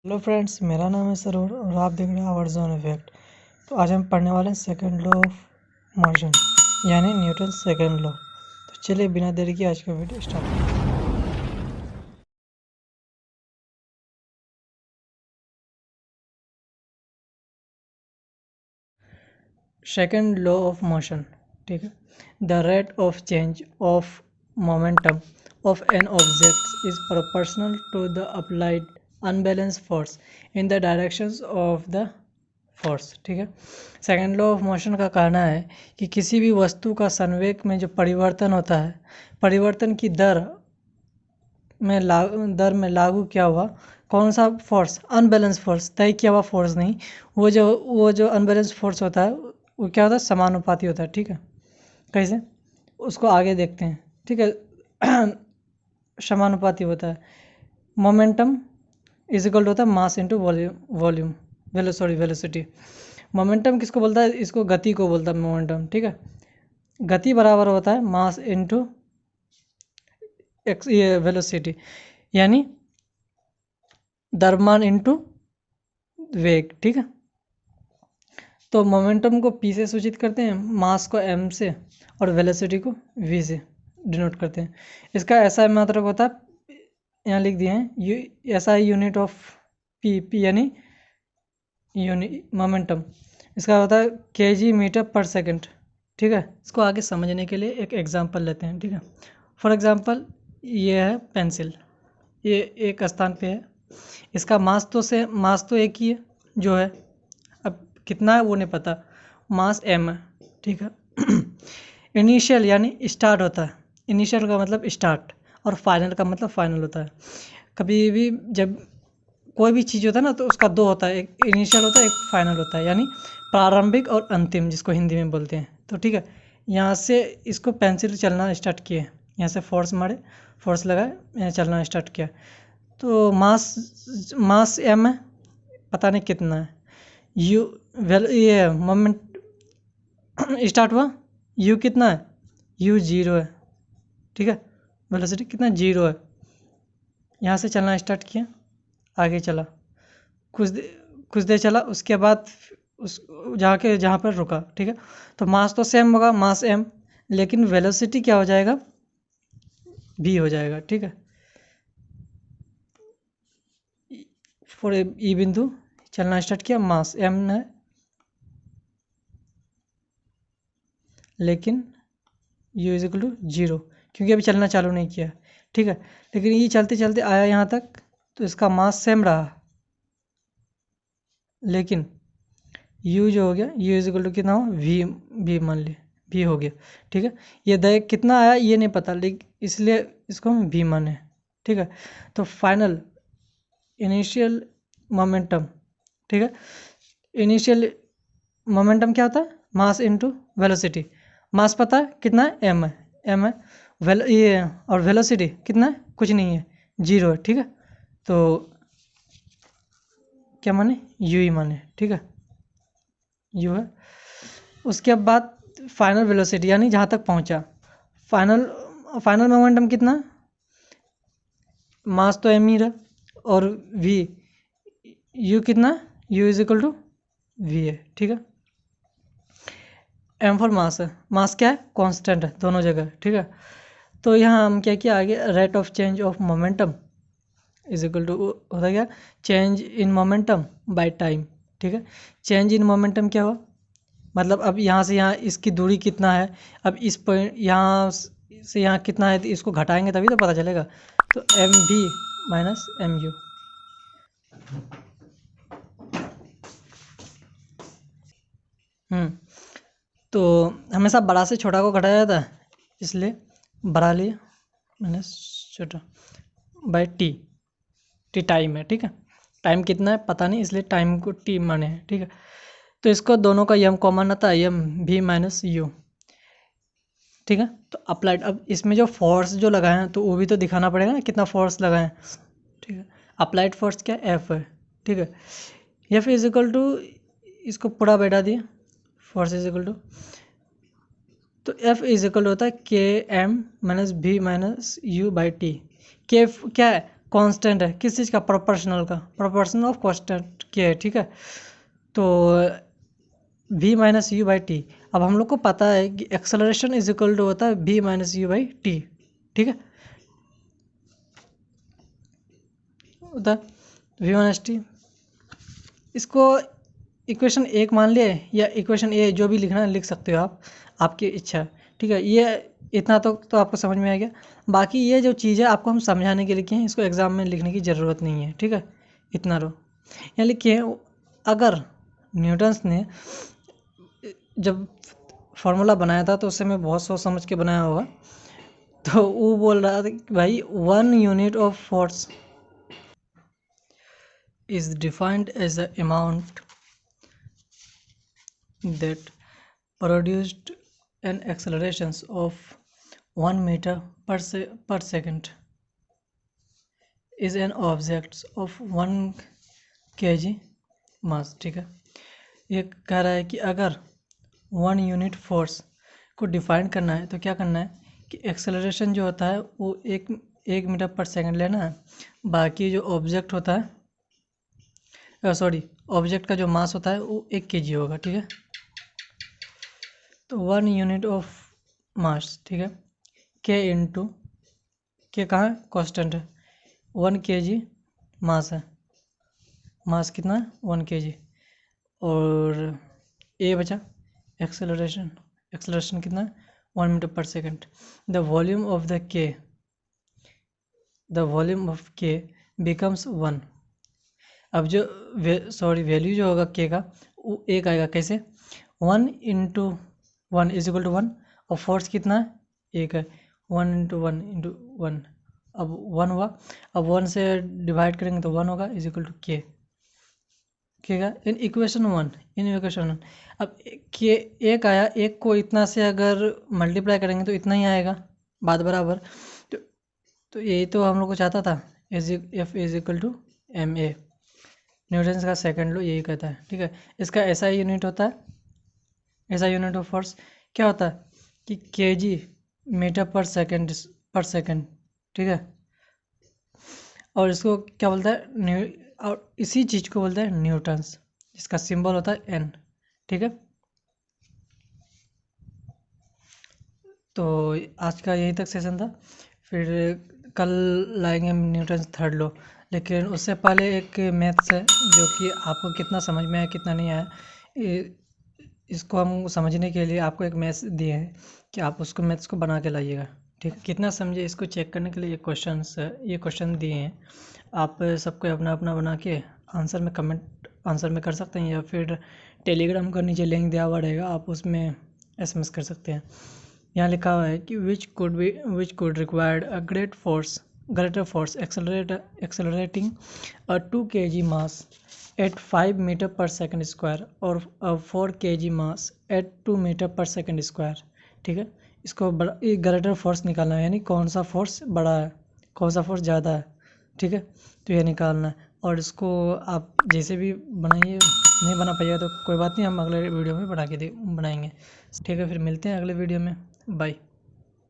Hello friends, मेरा नाम है सरूर और आप देख रहे हैं आवर जोन इफेक्ट। तो आज हम पढ़ने वाले हैं सेकंड लॉ ऑफ मोशन यानी न्यूटन सेकंड लॉ। तो चलिए बिना देरी के आज का वीडियो स्टार्ट करते हैं। सेकंड लॉ ऑफ मोशन, ठीक है। The rate of change of momentum of an object is proportional to the applied unbalance force in the directions of the force, ठीक है। सेकंड लॉ ऑफ मोशन का कहना है कि किसी भी वस्तु का संवेग में जो परिवर्तन होता है, परिवर्तन की दर में लागू किया हुआ कौन सा फोर्स, अनबैलेंस फोर्स, तय किया हुआ फोर्स नहीं, वो जो अनबैलेंस फोर्स होता है वो क्या होता है, समानुपाती होता है, ठीक है। कैसे, उसको आगे देखते हैं, ठीक है। समानुपाती होता है। मोमेंटम इज इक्वल होता है mass into volume velocity. Momentum किसको बोलता है, इसको गति को बोलता है मोमेंटम, ठीक है। गति बराबर होता है मास इंटू ये वेलोसिटी, यानी द्रव्यमान इंटू वेग, ठीक है। तो मोमेंटम को p से सूचित करते हैं, मास को m से और वेलोसिटी को v से डिनोट करते हैं। इसका SI मात्रक होता है, यहाँ लिख दिए हैं SI यूनिट ऑफ p यानी मोमेंटम इसका होता है kg मीटर पर सेकंड, ठीक है। इसको आगे समझने के लिए एक एग्जांपल लेते हैं, ठीक है। फॉर एग्जांपल, ये है पेंसिल, ये एक स्थान पे है, इसका मास तो एक ही है जो है, अब कितना है वो नहीं पता, मास m है, ठीक है। इनिशियल यानी स्टार्ट होता है, इनिशियल का मतलब स्टार्ट और फाइनल का मतलब फाइनल होता है। कभी भी जब कोई भी चीज़ होता है ना तो उसका दो होता है, एक इनिशियल होता है, एक फाइनल होता है, यानी प्रारंभिक और अंतिम, जिसको हिंदी में बोलते हैं। तो ठीक है, यहाँ से इसको पेंसिल चलना स्टार्ट किए, यहाँ से फोर्स मारे, फोर्स लगाए, चलना स्टार्ट किया, तो मास m है, पता नहीं कितना है, ये मोमेंट स्टार्ट हुआ, u कितना है, u 0 है, ठीक है। वेलोसिटी कितना, 0 है। यहाँ से चलना स्टार्ट किया, आगे चला, कुछ देर चला, उसके बाद उस जहाँ पर रुका, ठीक है। तो मास तो सेम होगा, मास m, लेकिन वेलोसिटी क्या हो जाएगा, v हो जाएगा, ठीक है। फॉर ई बिंदु चलना स्टार्ट किया, मास m है, लेकिन u इज इक्वल टू 0, क्योंकि अभी चलना चालू नहीं किया, ठीक है। लेकिन ये चलते चलते आया यहाँ तक, तो इसका मास सेम रहा, लेकिन u जो हो गया, u इज इक्वल टू कितना हो, v मान लिया, v हो गया, ठीक है। ये देख कितना आया ये नहीं पता, लेकिन इसलिए इसको हम v माने, ठीक है। तो फाइनल इनिशियल मोमेंटम, ठीक है। इनिशियल मोमेंटम क्या होता है, मास इनटू वेलोसिटी। मास पता है कितना है, m है, ये और वेलोसिटी कितना है, कुछ नहीं है, 0 है, ठीक है। तो क्या माने, u ही माने, ठीक है, u है। उसके बाद फाइनल वेलोसिटी यानी जहाँ तक पहुँचा, फाइनल मोमेंटम कितना, मास तो m ही रहा, और v, u कितना, u is equal to v है, ठीक है। m फॉर मास है, मास क्या है, कांस्टेंट है दोनों जगह, ठीक है। तो यहाँ हम क्या किया, आगे rate of change of momentum is equal to होता क्या, change in momentum by time, ठीक है। चेंज इन मोमेंटम क्या हुआ, मतलब अब यहाँ से यहाँ इसकी दूरी कितना है, अब इस पॉइंट यहाँ से यहाँ कितना है, तो इसको घटाएंगे तभी तो पता चलेगा। तो एम भी माइनस एम यू, तो हमेशा बड़ा से छोटा को घटाया जाता है, इसलिए बड़ा लिए माइनस छोटा बाय टी, टी टाइम है, ठीक है। टाइम कितना है पता नहीं, इसलिए टाइम को टी माने हैं, ठीक है। तो इसको दोनों का यम कॉमन आता है, यम भी माइनस यू, ठीक है। तो अप्लाइड, अब इसमें जो फोर्स जो लगाए हैं तो वो भी तो दिखाना पड़ेगा ना, कितना फोर्स लगाए हैं, ठीक है। अप्लाइड फोर्स क्या, एफ है, ठीक है। एफ इज इक्वल टू, इसको पूरा बैठा दिए, फोर्स इज इक्वल टू, तो एफ इज इक्वल होता है के एम माइनस भी माइनस यू बाई टी। के क्या है, कांस्टेंट है किस चीज़ का, प्रोपोर्शनल का, प्रोपोर्शनल ऑफ कांस्टेंट के है, ठीक है। तो v minus you by T. अब हम लोग को पता है कि एक्सेलरेशन इज इक्वल टू होता है v minus you by T, ठीक है, होता है v माइनस टी। इसको इक्वेशन 1 मान लिए या इक्वेशन ए जो भी लिखना है लिख सकते हो आप, आपकी इच्छा है, ठीक है। ये इतना तो आपको समझ में आ गया। बाकी ये जो चीज़ है आपको हम समझाने के लिए किए हैं, इसको एग्ज़ाम में लिखने की ज़रूरत नहीं है, ठीक है। इतना रो यहाँ लिखिए, अगर न्यूटन्स ने जब फार्मूला बनाया था तो उस समय बहुत सोच समझ के बनाया होगा, तो वो बोल रहा था कि भाई 1 unit of force is defined as the amount that produced an accelerations of 1 meter per second is an object of 1 kg mass, ठीक है। ये कह रहा है कि अगर 1 यूनिट फोर्स को डिफाइन करना है तो क्या करना है कि एक्सेलरेशन जो होता है वो एक मीटर पर सेकंड लेना है, बाकी जो ऑब्जेक्ट होता है ऑब्जेक्ट का जो मास होता है वो 1 kg होगा, ठीक है। तो 1 यूनिट ऑफ मास, ठीक है, के इंटू के कहाँ है, कांस्टेंट है, 1 kg मास है, मास कितना है 1 kg, और ए बचा एक्सेलरेशन कितना है 1 मीटर पर सेकंड। द वॉल्यूम ऑफ के बिकम्स 1। अब जो वैल्यू जो होगा के का वो एक आएगा, कैसे, 1 इंटू 1 इज इक्वल टू 1, और फोर्स कितना है एक है, 1 इंटू 1 इंटू 1, अब 1 हुआ, अब 1 से डिवाइड करेंगे तो 1 होगा इज इक्वल टू के, ठीक है। इन इक्वेशन 1 अब के एक आया, एक को इतना से अगर मल्टीप्लाई करेंगे तो इतना ही आएगा, बात बराबर। तो यही तो हम लोग को चाहता था, F is equal to m a, Newton का सेकंड लॉ यही कहता है, ठीक है। इसका ऐसा यूनिट होता है, ऐसा यूनिट ऑफ फोर्स क्या होता है कि केजी मीटर पर सेकंड, ठीक है। और इसको क्या बोलता है और इसी चीज़ को बोलते हैं न्यूटन्स, इसका सिंबल होता है एन, ठीक है। तो आज का यही तक सेशन था, फिर कल लाएंगे हम न्यूटन्स थर्ड लॉ, लेकिन उससे पहले एक मैथ्स है जो कि आपको कितना समझ में आया कितना नहीं आया, इसको हम समझने के लिए आपको एक मैथ्स दिए हैं कि आप उसको मैथ्स को बना के लाइएगा, ठीक है। कितना समझे इसको चेक करने के लिए ये क्वेश्चन दिए हैं, आप सबको अपना अपना बना के आंसर में कर सकते हैं, या फिर टेलीग्राम का नीचे लिंक दिया हुआ रहेगा, आप उसमें SMS कर सकते हैं। यहाँ लिखा हुआ है कि which could required a greater force accelerating a 2 kg mass at 5 meter per second square और a 4 kg mass at 2 meter per second square, ठीक है। इसको ग्रेटर फोर्स निकालना है, यानी कौन सा फोर्स बड़ा है कौन सा फोर्स ज़्यादा है, ठीक है। तो ये निकालना है, और इसको आप जैसे भी बनाइए, नहीं बना पाइएगा तो कोई बात नहीं, हम अगले वीडियो में बनाएंगे, ठीक है। फिर मिलते हैं अगले वीडियो में, बाय।